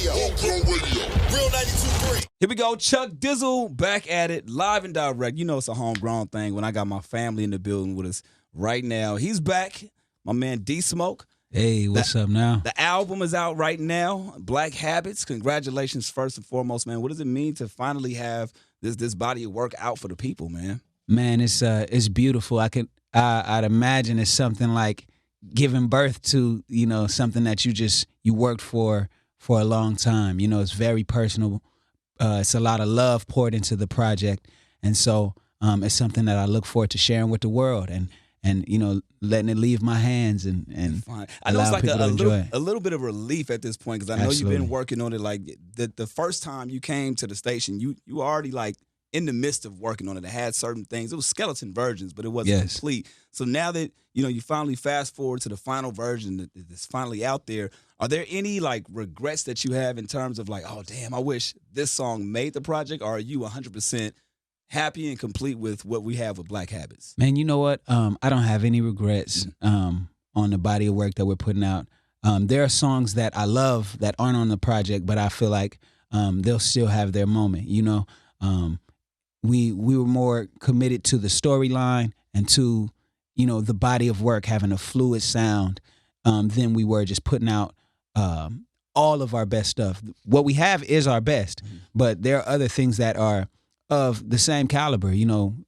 Real 92.3. Here we go, Chuck Dizzle back at it, live and direct. You know it's a homegrown thing when I got my family in the building with us right now. He's back, my man DSmoke. Hey, what's up now? The album is out right now, Black Habits. Congratulations, first and foremost, man. What does it mean to finally have this body of work out for the people, man? Man, it's beautiful. I'd imagine it's something like giving birth to, something that you worked for a long time. It's very personal. It's a lot of love poured into the project, and so it's something that I look forward to sharing with the world and letting it leave my hands and I know it's like people to enjoy it. a little bit of relief at this point because I know Absolutely. you've been working on it. Like the first time you came to the station, you were already like in the midst of working on it. It had certain things. It was skeleton versions, but it wasn't complete. So now that you finally fast forward to the final version that's finally out there, are there any like regrets that you have in terms of like, oh damn, I wish this song made the project, or are you 100% happy and complete with what we have with Black Habits? Man, you know what? I don't have any regrets on the body of work that we're putting out. There are songs that I love that aren't on the project, but I feel like they'll still have their moment. We were more committed to the storyline and to the body of work having a fluid sound than we were just putting out all of our best stuff. What we have is our best, but there are other things that are of the same caliber,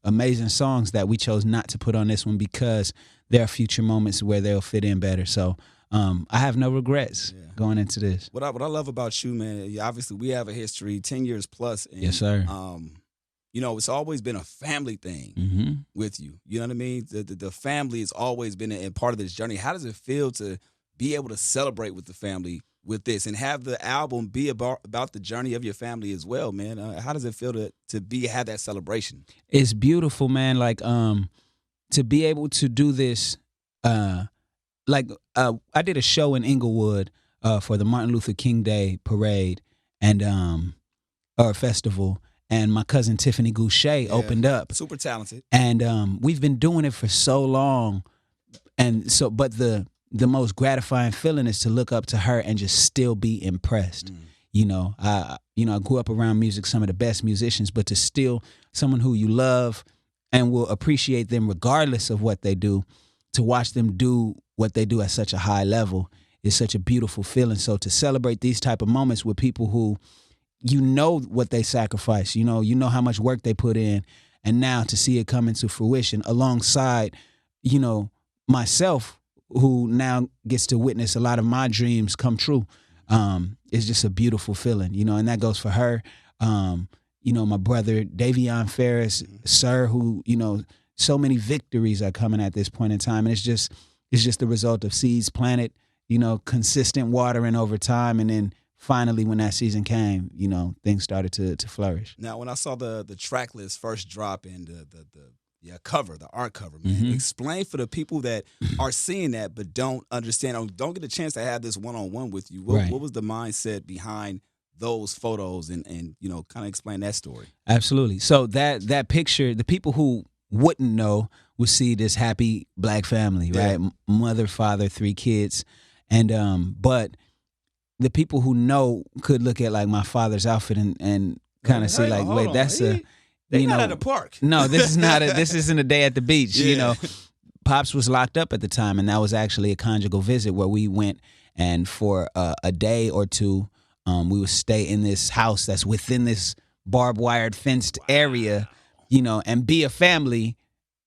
amazing songs that we chose not to put on this one because there are future moments where they'll fit in better. So I have no regrets going into this. What I love about you, man, obviously we have a history, 10 years plus. And, yes, sir. It's always been a family thing with you. You know what I mean? The family has always been a part of this journey. How does it feel to be able to celebrate with the family with this and have the album be about the journey of your family as well, man? How does it feel to have that celebration? It's beautiful, man. Like to be able to do this. I did a show in Inglewood for the Martin Luther King Day parade and or festival. And my cousin Tiffany Goucher opened up. Super talented. And we've been doing it for so long. And so, but the most gratifying feeling is to look up to her and just still be impressed. I grew up around music, some of the best musicians, but to still someone who you love and will appreciate them regardless of what they do, to watch them do what they do at such a high level is such a beautiful feeling. So to celebrate these type of moments with people who what they sacrifice, you know how much work they put in, and now to see it come into fruition alongside, myself, who now gets to witness a lot of my dreams come true, is just a beautiful feeling, and that goes for her, my brother Davion Ferris, sir, who, so many victories are coming at this point in time, and it's just the result of seeds planted, consistent watering over time, and then finally, when that season came, things started to flourish. Now, when I saw the track list first drop and the cover, the art cover, man, explain for the people that are seeing that but don't understand or don't get a chance to have this one-on-one with you. What was the mindset behind those photos and kind of explain that story? Absolutely. So that picture, the people who wouldn't know would see this happy Black family, right? Mother, father, 3 kids. And but the people who know could look at like my father's outfit and kind of see like, wait, that's they not at a park. No, this isn't a day at the beach. Pops was locked up at the time, and that was actually a conjugal visit where we went, and for a day or two, we would stay in this house that's within this barbed wired fenced area, and be a family.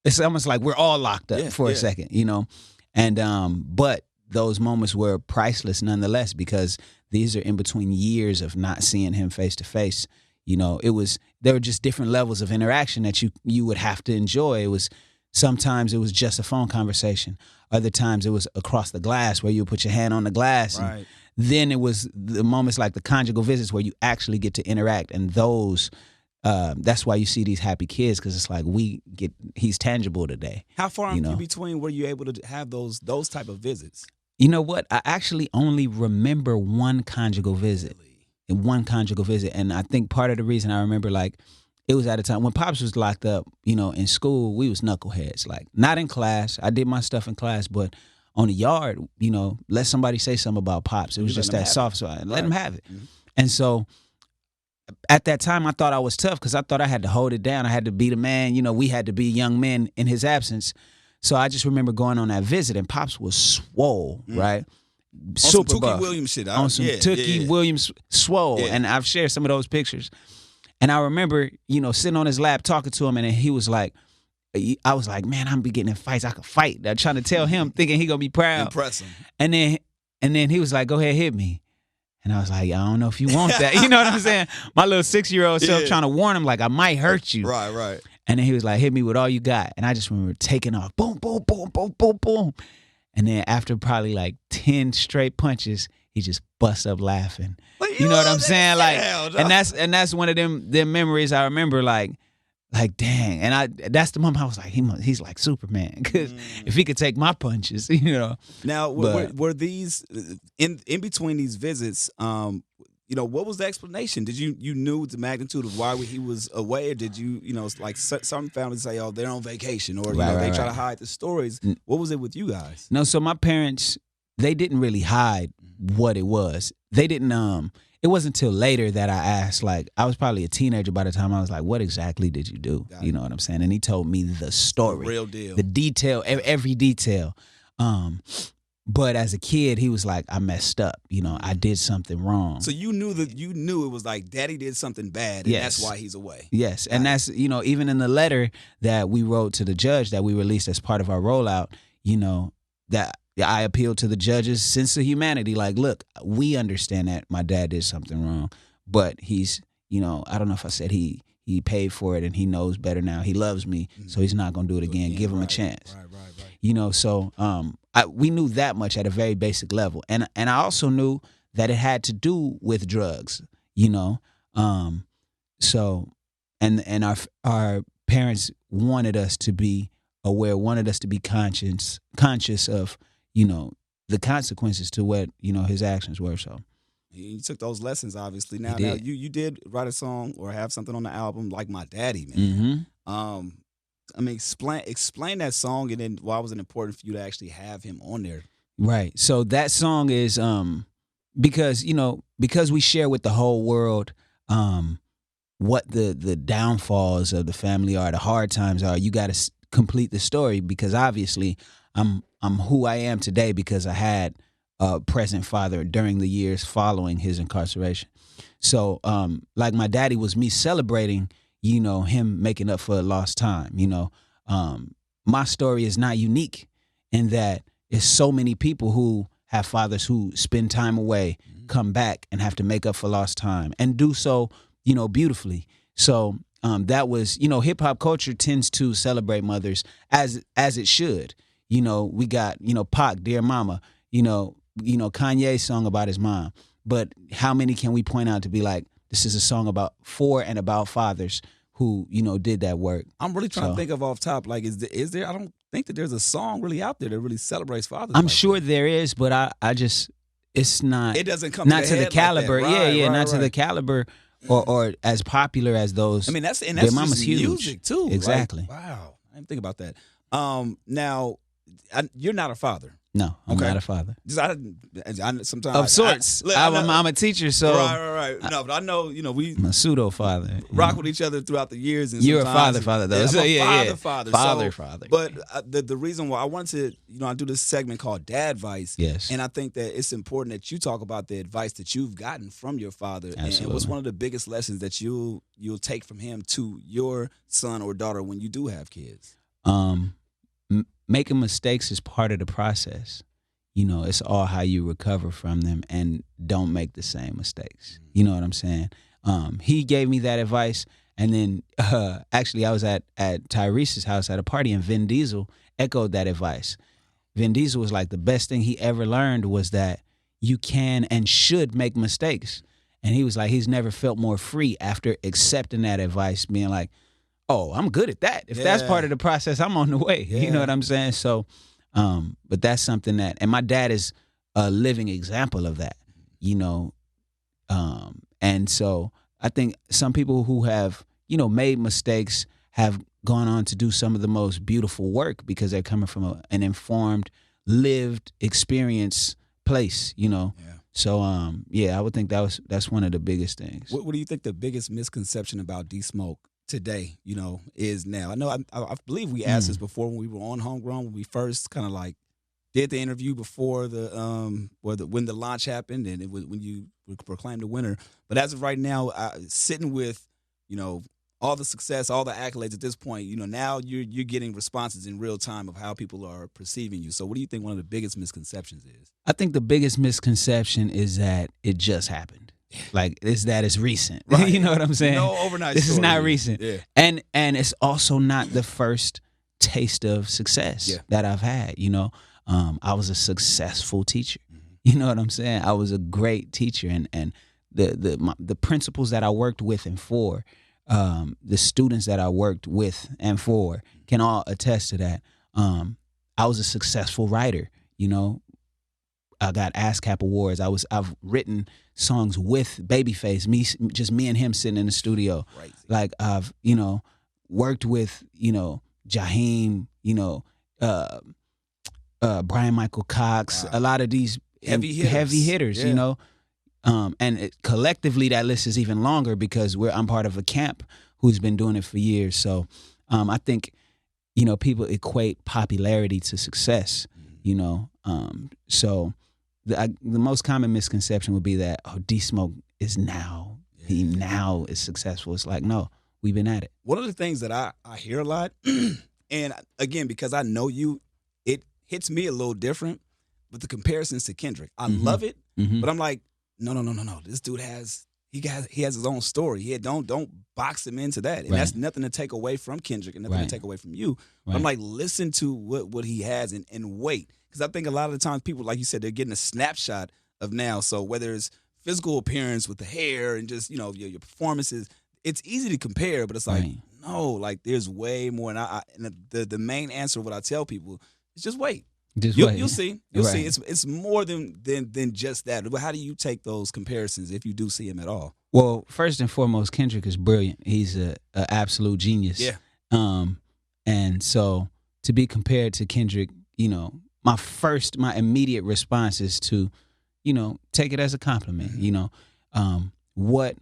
It's almost like we're all locked up for a second, and but those moments were priceless nonetheless, because these are in between years of not seeing him face to face. There were just different levels of interaction that you would have to enjoy. Sometimes it was just a phone conversation. Other times it was across the glass where you put your hand on the glass. Right. And then it was the moments like the conjugal visits where you actually get to interact, and those. That's why you see these happy kids, because it's like he's tangible today. How far in between were you able to have those type of visits? You know what? I actually only remember one conjugal visit. And I think part of the reason I remember, like, it was at a time when Pops was locked up, in school, we was knuckleheads. Like, not in class. I did my stuff in class, but on the yard, you know, let somebody say something about Pops. It was just that soft spot. Let him have it. Mm-hmm. And so at that time, I thought I was tough because I thought I had to hold it down. I had to be the man. You know, we had to be young men in his absence. So I just remember going on that visit, and Pops was swole, right? Super buff. Tookie Williams shit. On some Tookie Williams swole. Yeah. And I've shared some of those pictures. And I remember, you know, sitting on his lap talking to him, and he was like, I was like, man, I'm be getting in fights. I could fight. I'm trying to tell him, thinking he gonna be proud. Impress him. And then he was like, go ahead, hit me. And I was like, I don't know if you want that. You know what I'm saying? My little 6-year-old self trying to warn him, like, I might hurt you. Right. And then he was like, hit me with all you got. And I just remember taking off. Boom, boom, boom, boom, boom, boom. And then after probably like 10 straight punches, he just busts up laughing. You know what I'm saying? Like, and that's one of them memories I remember, like dang. And that's the moment I was like, he's like Superman, because if he could take my punches, you know. Now, were these in between these visits? You know, what was the explanation? Did you knew the magnitude of why he was away, or did you know, like some families say, oh, they're on vacation, or they try to hide the stories? What was it with you guys? No, so my parents, they didn't really hide what it was. They didn't. It wasn't until later that I asked, like, I was probably a teenager by the time I was like, what exactly did you do? You know what I'm saying? And he told me the story. The real deal. The detail, every detail. But as a kid, he was like, I messed up. You know, I did something wrong. So you knew it was like Daddy did something bad, and that's why he's away. Yes, and that's, you know, even in the letter that we wrote to the judge that we released as part of our rollout, you know, that I appealed to the judge's sense of humanity. Like, look, we understand that my dad did something wrong, but he's, you know, I don't know if I said he paid for it and he knows better now. He loves me, so he's not going to do it again. Give him a chance. Right. You know, so we knew that much at a very basic level. And I also knew that it had to do with drugs, you know. So and our parents wanted us to be aware, wanted us to be conscious of, you know, the consequences to what, you know, his actions were. So you took those lessons, obviously. Now you did write a song or have something on the album like My Daddy, man. Mm-hmm. I mean, explain that song, and then why was it important for you to actually have him on there? Right. So that song is because we share with the whole world what the downfalls of the family are, the hard times are. You got to complete the story, because obviously I'm who I am today because I had a present father during the years following his incarceration. So like My Daddy was me celebrating, you know, him making up for lost time. You know, my story is not unique in that it's so many people who have fathers who spend time away, come back and have to make up for lost time, and do so, you know, beautifully. So that was, you know, hip hop culture tends to celebrate mothers as it should. You know, we got, you know, Pac, Dear Mama, you know, Kanye's song about his mom. But how many can we point out to be like, this is a song about fathers who, you know, did that work? I'm really trying to think of off top, like, is there? I don't think that there's a song really out there that really celebrates fathers. I'm sure there is, but I just, it's not. It doesn't come not to the caliber. Like that. Not to the caliber or as popular as those. I mean, that's Their Mama's just huge. Music too. Exactly. Like, wow, I didn't think about that. Now, you're not a father. No, I'm not a father. Sometimes of sorts. I'm a teacher, so right. No, but I know, you know, I'm a pseudo father. Rock with each other throughout the years. And you're a father though. Yeah, so, I'm a father. Father. But the reason why I wanted to, you know, I do this segment called Dad Advice. Yes. And I think that it's important that you talk about the advice that you've gotten from your father. Absolutely. And what's one of the biggest lessons that you'll take from him to your son or daughter when you do have kids? Making mistakes is part of the process. You know, it's all how you recover from them and don't make the same mistakes. You know what I'm saying? He gave me that advice. And then actually I was at Tyrese's house at a party, and Vin Diesel echoed that advice. Vin Diesel was like, the best thing he ever learned was that you can and should make mistakes. And he was like, he's never felt more free after accepting that advice, being like, oh, I'm good at that. If that's part of the process, I'm on the way. Yeah. You know what I'm saying? So, but that's something that, and my dad is a living example of that, you know. And so I think some people who have, you know, made mistakes have gone on to do some of the most beautiful work because they're coming from an informed, lived experience place, you know. Yeah. So yeah, I would think that's one of the biggest things. What do you think the biggest misconception about DSmoke today, you know, is now? I know I believe we asked this before when we were on Homegrown, when we first kind of like did the interview before when the launch happened, and it was when you proclaimed the winner. But as of right now, sitting with, you know, all the success, all the accolades at this point, you know, now you're getting responses in real time of how people are perceiving you. So what do you think one of the biggest misconceptions is? I think the biggest misconception is that it just happened. Like it's recent. Right. You know what I'm saying? No overnight This story. is not recent. Yeah. And it's also not the first taste of success that I've had, you know. I was a successful teacher. You know what I'm saying? I was a great teacher, and the principals that I worked with and for, the students that I worked with and for can all attest to that. I was a successful writer, you know. I got ASCAP awards. I've written songs with Babyface, me and him sitting in the studio. Right. Like I've, you know, worked with, you know, Jaheim, you know, Brian Michael Cox, a lot of these heavy hitters, you know. And collectively that list is even longer because I'm part of a camp who's been doing it for years. So I think, you know, people equate popularity to success, you know. So the most common misconception would be that, oh, DSmoke is now, he now is successful. It's like, no, we've been at it. One of the things that I hear a lot, and again, because I know you, it hits me a little different with the comparisons to Kendrick. I love it, but I'm like, no. This dude has his own story. Don't box him into that. And that's nothing to take away from Kendrick and nothing to take away from you. But I'm like, listen to what he has and wait. Because I think a lot of the times people, like you said, they're getting a snapshot of now. So whether it's physical appearance with the hair and just, you know, your performances, it's easy to compare, but it's like, no, like there's way more. And the main answer, what I tell people, is just wait. You'll see. You'll see. It's more than just that. How do you take those comparisons if you do see him at all? Well, first and foremost, Kendrick is brilliant. He's a absolute genius. Yeah. And so to be compared to Kendrick, you know, my immediate response is to, you know, take it as a compliment. You know, what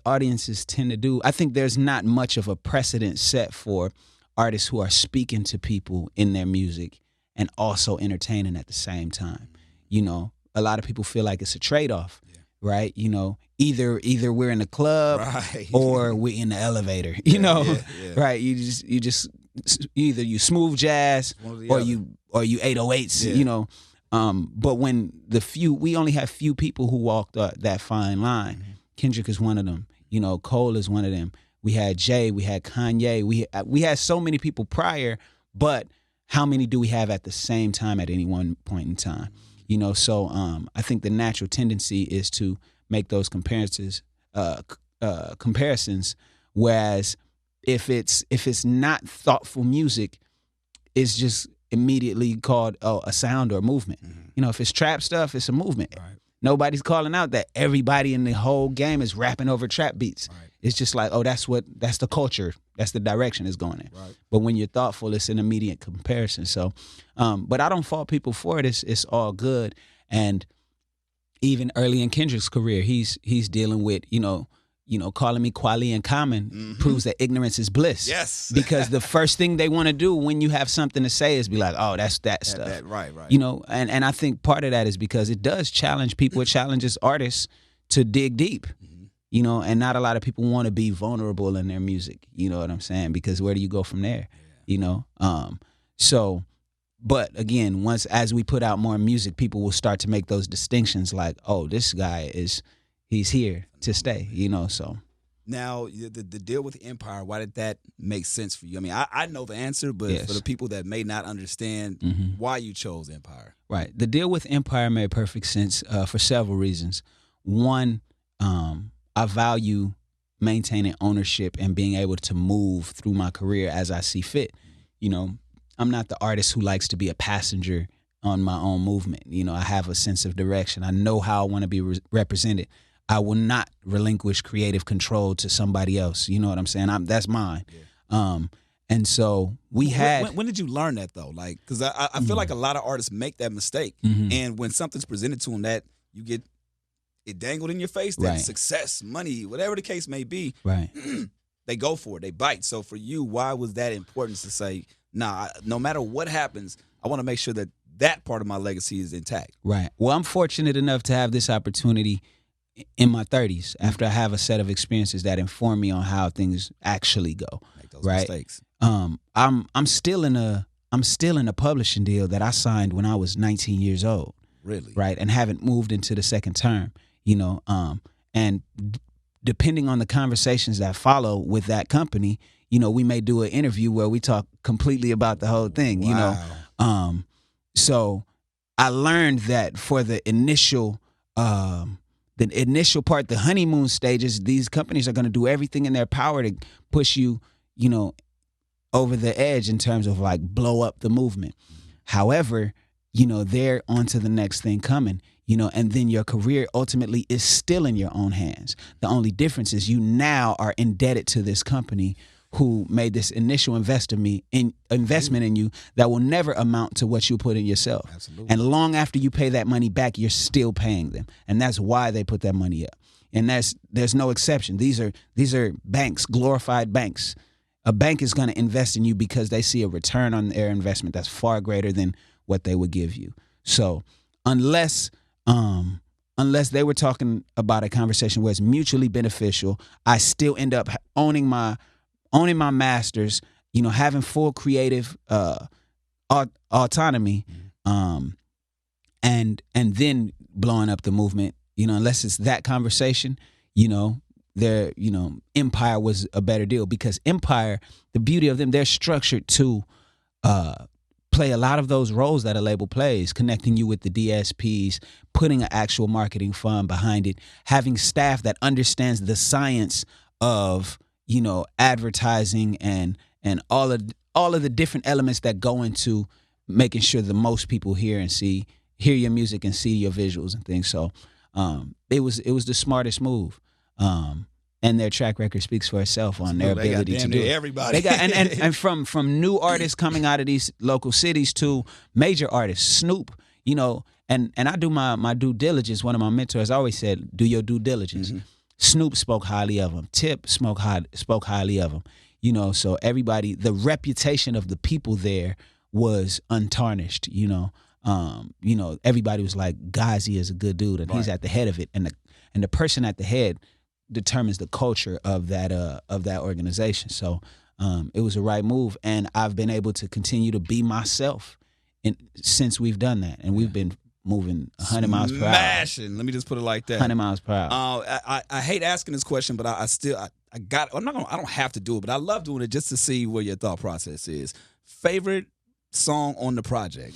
audiences tend to do. I think there's not much of a precedent set for artists who are speaking to people in their music and also entertaining at the same time. You know, a lot of people feel like it's a trade-off, right? You know, either we're in the club or we're in the elevator, you know, right? You just either you smooth jazz or you 808s, you know. But when we only have few people who walked that fine line. Kendrick is one of them. You know, Cole is one of them. We had Jay, we had Kanye, we had so many people prior, but how many do we have at the same time at any one point in time? You know, so I think the natural tendency is to make those comparisons. Whereas if it's not thoughtful music, it's just immediately called a sound or a movement. You know, if it's trap stuff, it's a movement. Right. Nobody's calling out that everybody in the whole game is rapping over trap beats. Right. It's just like, oh, that's the culture. That's the direction it's going in. Right. But when you're thoughtful, it's an immediate comparison. So, but I don't fault people for it. It's all good. And even early in Kendrick's career, he's dealing with, you know, calling me Kweli and Common proves that ignorance is bliss. Yes. Because the first thing they want to do when you have something to say is be like, oh, that's that stuff. Right. You know, and I think part of that is because it does challenge people. It challenges artists to dig deep, you know, and not a lot of people want to be vulnerable in their music. You know what I'm saying? Because where do you go from there? You know? So, but again, as we put out more music, people will start to make those distinctions like, oh, this guy he's here to stay, you know, so. Now, the deal with Empire, why did that make sense for you? I mean, I know the answer, but for the people that may not understand why you chose Empire. Right. The deal with Empire made perfect sense for several reasons. One, I value maintaining ownership and being able to move through my career as I see fit. You know, I'm not the artist who likes to be a passenger on my own movement. You know, I have a sense of direction. I know how I want to be represented. I will not relinquish creative control to somebody else. You know what I'm saying? That's mine. Yeah. And so we had. When did you learn that though? Like, because I feel like a lot of artists make that mistake, and when something's presented to them that you get it dangled in your face, that success, money, whatever the case may be, they go for it, they bite. So for you, why was that important to say, nah, no matter what happens, I want to make sure that that part of my legacy is intact? Right. Well, I'm fortunate enough to have this opportunity in my 30s after I have a set of experiences that inform me on how things actually go. Make those mistakes. I'm still in a publishing deal that I signed when I was 19 years old. Really? Right, and haven't moved into the second term. And depending on the conversations that follow with that company, we may do an interview where we talk completely about the whole thing. Wow. So I learned that for the initial part, the honeymoon stages, these companies are going to do everything in their power to push you, over the edge in terms of like blow up the movement. However, they're on to the next thing coming, and then your career ultimately is still in your own hands. The only difference is you now are indebted to this company who made this initial investment in you that will never amount to what you put in yourself. Absolutely. And long after you pay that money back, you're still paying them. And that's why they put that money up. And there's no exception. These are banks, glorified banks. A bank is going to invest in you because they see a return on their investment that's far greater than what they would give you. So unless they were talking about a conversation where it's mutually beneficial, I still end up owning my masters, having full creative autonomy, and then blowing up the movement. Unless it's that conversation, Empire was a better deal, because Empire, the beauty of them, they're structured to play a lot of those roles that a label plays, connecting you with the DSPs, putting an actual marketing fund behind it, having staff that understands the science of, advertising and all of the different elements that go into making sure the most people hear your music and see your visuals and things. So it was the smartest move. And their track record speaks for itself on their ability to do it. Everybody. They got and from new artists coming out of these local cities to major artists, Snoop, and I do my due diligence. One of my mentors always said, do your due diligence. Snoop spoke highly of him. Tip spoke highly of him. So everybody, the reputation of the people there was untarnished. Everybody was like, Ghazi is a good dude, and he's at the head of it, and the person at the head determines the culture of that organization. So it was a right move, and I've been able to continue to be myself since we've done that, and we've been moving 100 miles per hour. Smashing. Let me just put it like that. 100 miles per hour. I hate asking this question, but I don't have to do it, but I love doing it just to see where your thought process is. Favorite song on the project,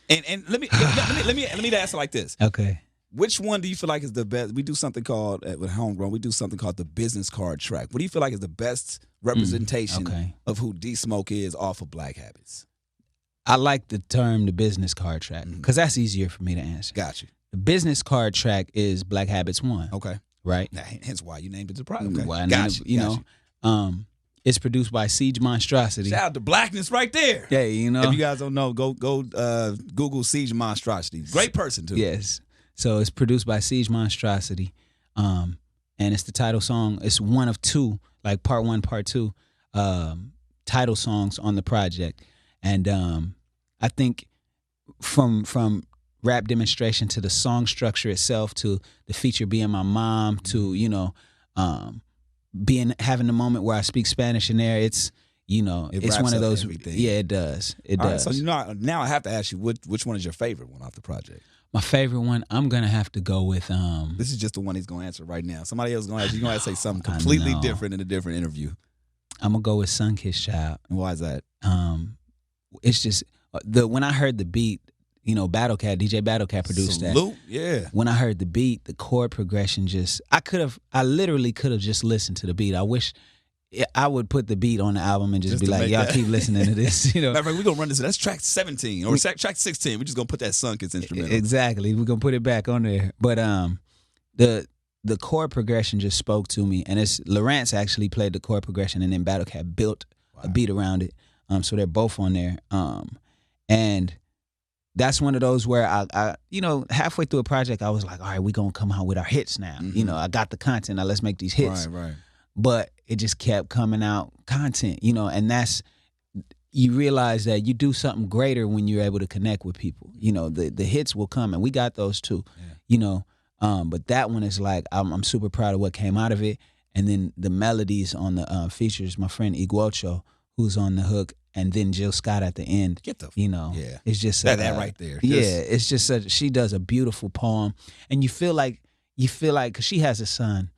and let me ask it like this. Okay. Which one do you feel like is the best? We do something called, with Homegrown, we do something called the business card track. What do you feel like is the best representation of who DSmoke is off of Black Habits? I like the term the business card track because that's easier for me to answer. Got you. The business card track is Black Habits 1. Okay. Right? Hence why you named it the project. Okay. Well, it's produced by Siege Monstrosity. Shout out to Blackness right there. Yeah, If you guys don't know, go Google Siege Monstrosity. Great person, too. Yes. So it's produced by Siege Monstrosity, and it's the title song. It's one of two, like part 1, part 2, title songs on the project. And I think from rap demonstration to the song structure itself to the feature being my mom to having the moment where I speak Spanish in there, it's it's one of those. Everything. Yeah, it does. It All does. Right, so now I have to ask you, which one is your favorite one off the project? My favorite one, I'm gonna have to go with. This is just the one he's gonna answer right now. Somebody else is gonna ask. You're gonna have to say something completely different in a different interview. I'm gonna go with Sun Kissed Child. And why is that? It's just when I heard the beat, DJ Battlecat produced Salute. that. Yeah. When I heard the beat, the chord progression I literally could have just listened to the beat. I wish I would put the beat on the album and just be like, y'all keep listening to this. Matter of fact, we're going to run this. That's track 17 or track 16. We're just going to put that Sun Kissed instrumental. Exactly. We're going to put it back on there. But the chord progression just spoke to me. And it's Lawrence actually played the chord progression, and then Battlecat built a beat around it. So they're both on there. And that's one of those where I halfway through a project, I was like, all right, we're going to come out with our hits now. Mm-hmm. I got the content. Now let's make these hits. Right. But it just kept coming out content, and that's, you realize that you do something greater when you're able to connect with people. The hits will come, and we got those too, but that one is like, I'm super proud of what came out of it. And then the melodies on the features, my friend Iguocho, who's on the hook, and then Jill Scott at the end. It's just that right there. It's just she does a beautiful poem, and you feel like, because she has a son,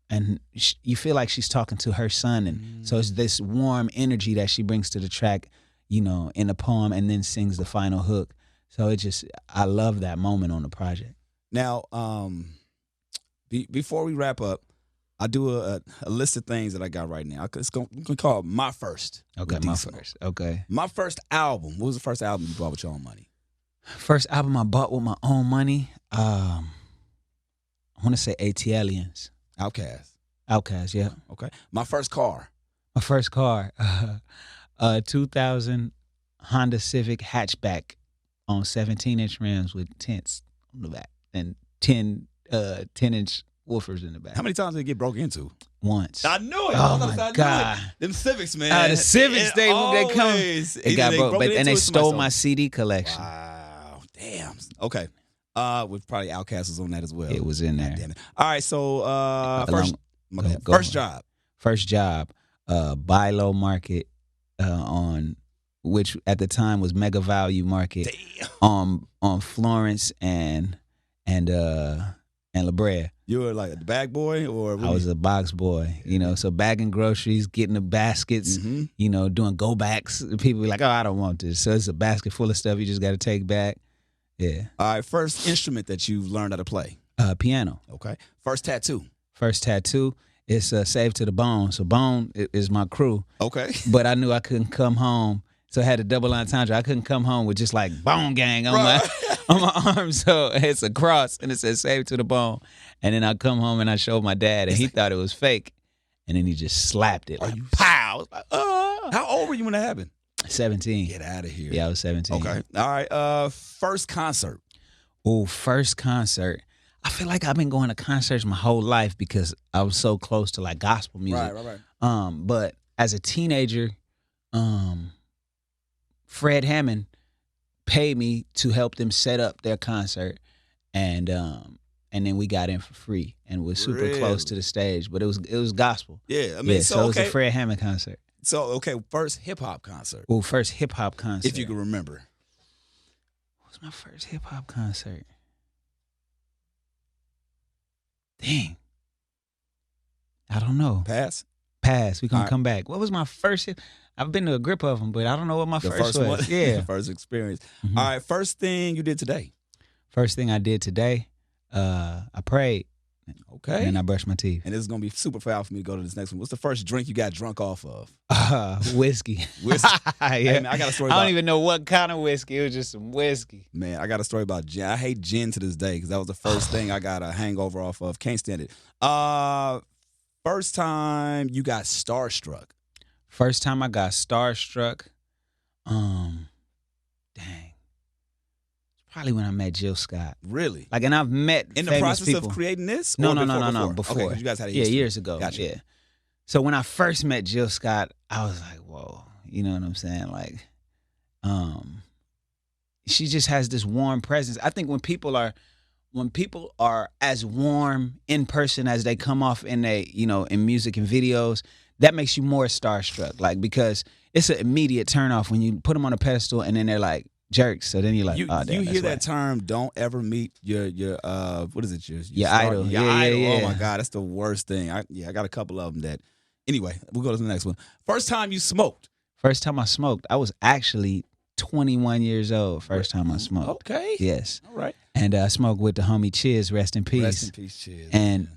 and you feel like she's talking to her son, and so it's this warm energy that she brings to the track, in the poem, and then sings the final hook. So I love that moment on the project. Now, before we wrap up, I do a list of things that I got right now. It's going to call it my first. Okay, my first. Okay. My first album. What was the first album you bought with your own money? First album I bought with my own money. I want to say ATLians. Outkast, yeah. Okay. My first car. 2000 Honda Civic hatchback on 17-inch rims with tents on the back and 10-inch woofers in the back. How many times did it get broke into? Once. I knew it. Oh my God. Them Civics, man. The Civics, they come. It got broke, and they stole my CD collection. Wow, damn. Okay. With probably Outkast was on that as well. It was in there. Damn it. All right, so first job, Buy Low Market on, which at the time was Mega Value Market. Damn. On Florence and La Brea. You were like a bag boy, or I was a box boy, so bagging groceries, getting the baskets, doing go backs. People be like, oh, I don't want this. So it's a basket full of stuff you just got to take back. Yeah. All right, first instrument that you learned how to play? Piano. Okay. First tattoo? It's Saved to the Bone. So Bone is my crew. Okay. But I knew I couldn't come home. So I had a double entendre. I couldn't come home with just like Bone Gang on my arm. So it's a cross and it says Saved to the Bone. And then I come home and I showed my dad and he thought it was fake. And then he just slapped it. Like, pow! I was like, How old were you when that happened? 17. Get out of here. Yeah, I was 17. Okay. All right. First concert. First concert. I feel like I've been going to concerts my whole life because I was so close to like gospel music. Right. But as a teenager, Fred Hammond paid me to help them set up their concert, and then we got in for free and was super close to the stage. But it was gospel. Yeah, I mean, so it was a Fred Hammond concert. So okay, first hip hop concert. First hip hop concert. If you can remember. What was my first hip hop concert? Dang. I don't know. Pass. We're going to come back. What was my first? I've been to a grip of them, but I don't know what my first was. One. Yeah. First experience. Mm-hmm. All right. First thing you did today. First thing I did today, I prayed. Okay. And I brushed my teeth. And this is going to be super foul for me to go to this next one. What's the first drink you got drunk off of? Whiskey. Whiskey? Yeah. Hey, man, I got a story about... I don't even know what kind of whiskey. It was just some whiskey. Man, I got a story about gin. I hate gin to this day because that was the first thing I got a hangover off of. Can't stand it. First time you got starstruck. First time I got starstruck, dang. Probably when I met Jill Scott. Really? Like, and I've met in the famous process people. of creating this? No, before. Okay, you guys had a history. Yeah, years ago. Gotcha. Yeah. So when I first met Jill Scott, I was like, whoa. You know what I'm saying? Like, she just has this warm presence. I think when people are as warm in person as they come off in in music and videos, that makes you more starstruck. Like, because it's an immediate turnoff when you put them on a pedestal and then they're like jerks. So then you're like, oh, damn, you hear that term? Don't ever meet your what is it? Your idol. Your idol. idol. Yeah. Oh my God, that's the worst thing. I got a couple of them that. Anyway, we'll go to the next one. First time you smoked. First time I smoked, I was actually 21 years old. First time I smoked. Okay. Yes. All right. And I smoked with the homie Chiz. Rest in peace. Rest in peace, Chiz. And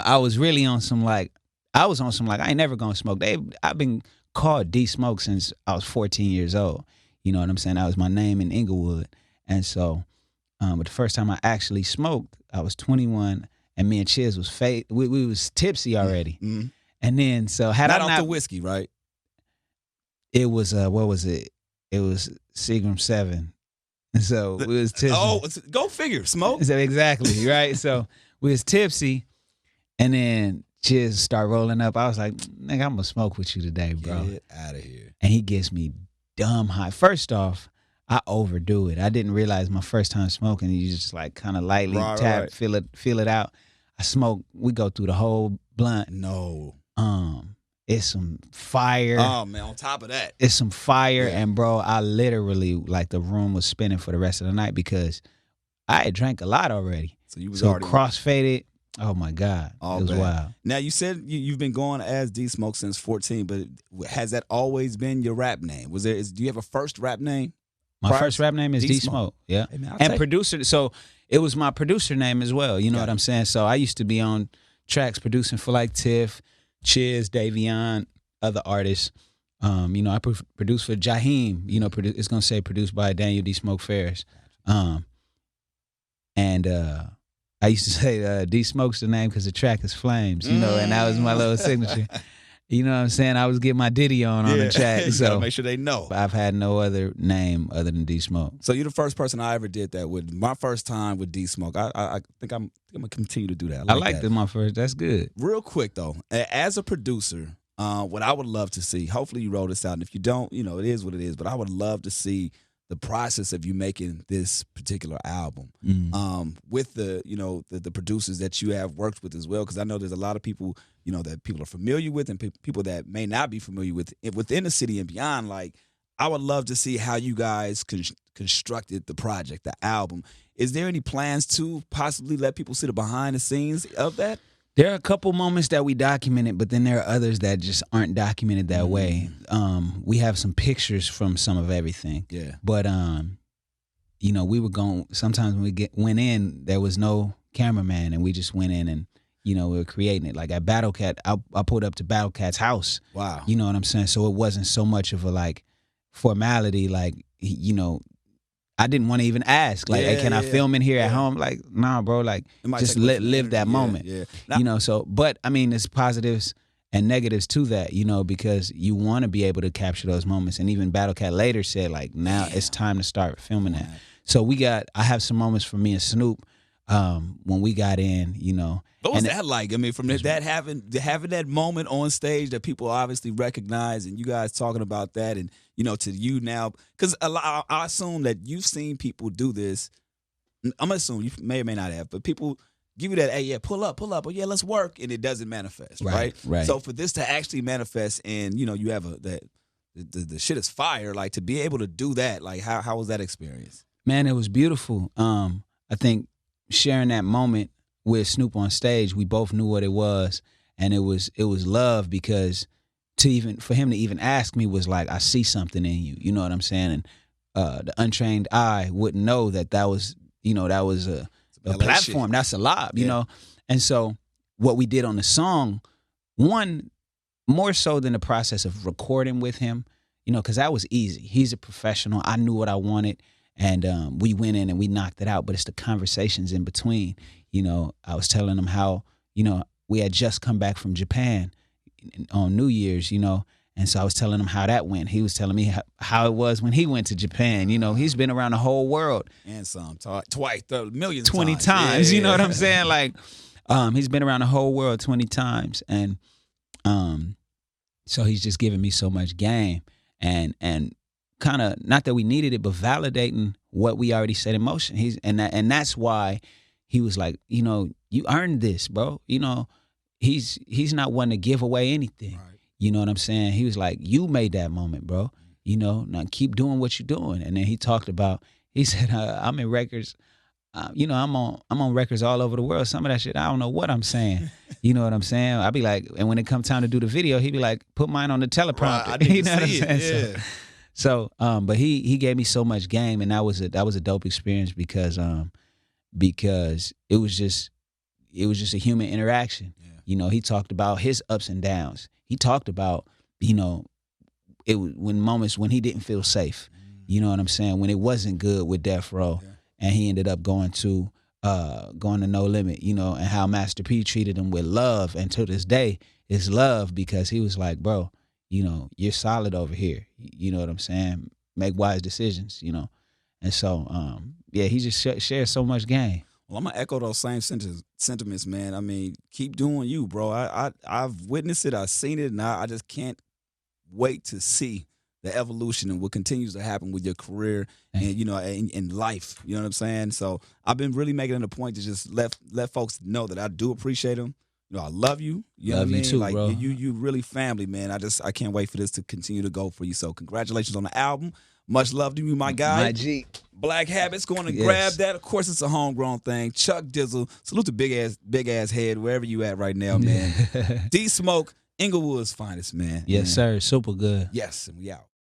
I was really on some I ain't never gonna smoke. I've been called DSmoke since I was 14 years old. You know what I'm saying? That was my name in Inglewood. And so, but the first time I actually smoked, I was 21, and me and Chiz was we was tipsy already. Mm-hmm. And then so had not I off not the whiskey, right? It was what was it? It was Seagram 7. So we was tipsy. Oh, go figure, Smoke. So exactly, right? So we was tipsy, and then Chiz start rolling up. I was like, nigga, I'm gonna smoke with you today, bro. Get out of here. And he gets me dumb high. First off, I overdo it. I didn't realize my first time smoking, you just like kind of lightly tap, feel it out. I smoke, we go through the whole blunt. No. It's some fire. Oh man, on top of that. It's some fire. Yeah. And bro, I literally, like, the room was spinning for the rest of the night because I had drank a lot already. So you was already crossfaded. Oh my God. It was wild. Now you said you've been going as DSmoke since 14, but has that always been your rap name? Do you have a first rap name? My first rap name is DSmoke. Yeah. Hey, man, and producer, so it was my producer name as well. You know what I'm saying? So I used to be on tracks producing for like Tiff, Chiz, Davion, other artists. You know, I produced for Jaheim. You know, it's gonna say produced by Daniel DSmoke Ferris. And I used to say DSmoke's the name because the track is Flames. You know, and that was my little signature. You know what I'm saying? I was getting my ditty on the track. So make sure they know. I've had no other name other than DSmoke. So you're the first person I ever did that with. My first time with DSmoke. I think I'm gonna continue to do that. I like that. My first. That's good. Real quick though, as a producer, what I would love to see. Hopefully you roll this out, and if you don't, you know, it is what it is. But I would love to see the process of you making this particular album with the producers that you have worked with as well, because I know there's a lot of people, you know, that people are familiar with and people that may not be familiar with within the city and beyond. Like, I would love to see how you guys constructed the project, the album. Is there any plans to possibly let people see the behind the scenes of that? There are a couple moments that we documented, but then there are others that just aren't documented that way. We have some pictures from some of everything. Yeah. But you know, we were going. Sometimes when we went in, there was no cameraman, and we just went in and, you know, we were creating it. Like at Battle Cat, I pulled up to Battle Cat's house. Wow. You know what I'm saying? So it wasn't so much of a like formality. Like, you know, I didn't want to even ask, like, hey, can I film in here at home? Like, nah, bro, like, just live that moment. Yeah. You know, so, but I mean, there's positives and negatives to that, you know, because you want to be able to capture those moments. And even Battle Cat later said, like, now it's time to start filming that. So I have some moments from me and Snoop when we got in, you know. What was that like? I mean, from that having that moment on stage that people obviously recognize, and you guys talking about that, and, you know, to you now, because I assume that you've seen people do this. I'm assuming you may or may not have, but people give you that, hey, yeah, pull up, oh yeah, let's work, and it doesn't manifest, right? So for this to actually manifest, and, you know, you have the shit is fire, like, to be able to do that, like, how was that experience? Man, it was beautiful. I think sharing that moment with Snoop on stage, we both knew what it was, and it was love, because for him to even ask me was like, I see something in you, you know what I'm saying? And the untrained eye wouldn't know that was, you know, that was a platform, that's a lob, you know? And so what we did on the song, one, more so than the process of recording with him, you know, because that was easy. He's a professional. I knew what I wanted. And we went in and we knocked it out, but it's the conversations in between. You know, I was telling him how, you know, we had just come back from Japan on New Year's, you know, and so I was telling him how that went. He was telling me how it was when he went to Japan. You know, he's been around the whole world. And some, twice, millions 20 times, you know what I'm saying? Like, he's been around the whole world 20 times. And so he's just giving me so much game and kind of, not that we needed it, but validating what we already set in motion. And that's why he was like, you know, you earned this, bro. You know, he's not one to give away anything. Right. You know what I'm saying? He was like, you made that moment, bro. You know, now keep doing what you're doing. And then he talked about, he said, I'm in records. You know, I'm on records all over the world. Some of that shit, I don't know what I'm saying. You know what I'm saying? I'd be like, and when it come time to do the video, he'd be like, put mine on the teleprompter. Right, you know what I'm saying? Yeah. So, but he gave me so much game, and that was a dope experience because it was just a human interaction. Yeah. You know, he talked about his ups and downs. He talked about, you know, when moments when he didn't feel safe. You know what I'm saying? When it wasn't good with Death Row, and he ended up going to No Limit. You know, and how Master P treated him with love, and to this day it's love, because he was like, bro, you know, you're solid over here. You know what I'm saying? Make wise decisions, you know. And so, yeah, he just shares so much game. Well, I'm gonna echo those same sentiments, man. I mean, keep doing you, bro. I've witnessed it, I've seen it, and I just can't wait to see the evolution and what continues to happen with your career and you know in life. You know what I'm saying? So I've been really making it a point to just let folks know that I do appreciate them. You know, I love you. You know what I mean? Too, like bro. you really family, man. I can't wait for this to continue to go for you. So congratulations on the album. Much love to you, my guy. My G. Black Habits, going to grab that. Of course, it's a homegrown thing. Chuck Dizzle, salute to big ass head wherever you at right now, man. DSmoke, Inglewood's finest, man. Yes, sir. Super good. Yes, and we out.